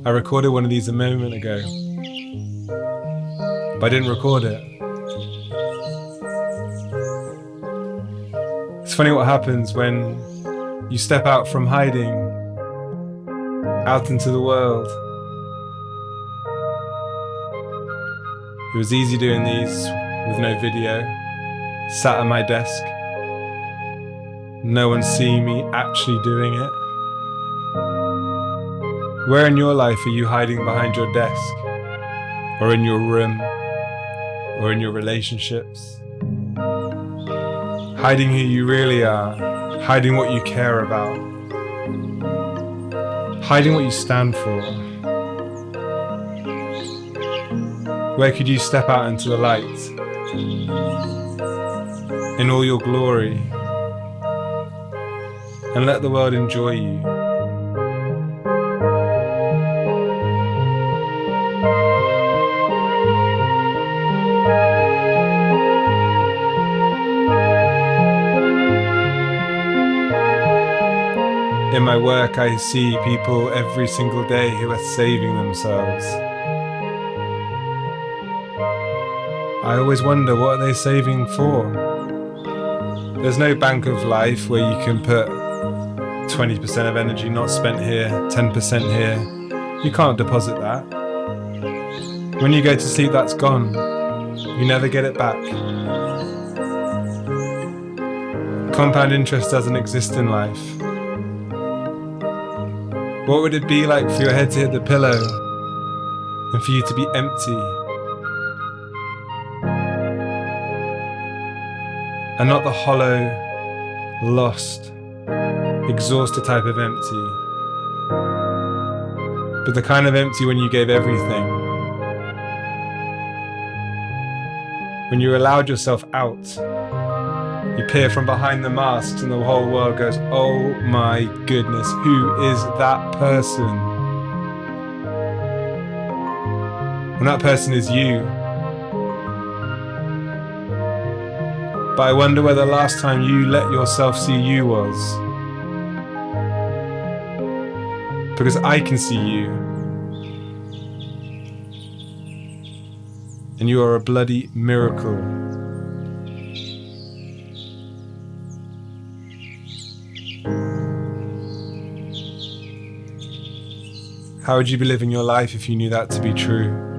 I recorded one of these a moment ago, but I didn't record it. It's funny what happens when you step out from hiding out into the world. It was easy doing these with no video, sat at my desk, no one seeing me actually doing it. Where in your life are you hiding behind your desk, or in your room, or in your relationships? Hiding who you really are, hiding what you care about, hiding what you stand for. Where could you step out into the light in all your glory and let the world enjoy you? In my work, I see people every single day who are saving themselves. I always wonder, what are they saving for? There's no bank of life where you can put 20% of energy not spent here, 10% here. You can't deposit that. When you go to sleep, that's gone. You never get it back. Compound interest doesn't exist in life. What would it be like for your head to hit the pillow and for you to be empty? And not the hollow, lost, exhausted type of empty, but the kind of empty when you gave everything. When you allowed yourself out, you peer from behind the masks and the whole world goes, oh my goodness, who is that person? And that person is you. But I wonder where the last time you let yourself see you was. Because I can see you. And you are a bloody miracle. How would you be living your life if you knew that to be true?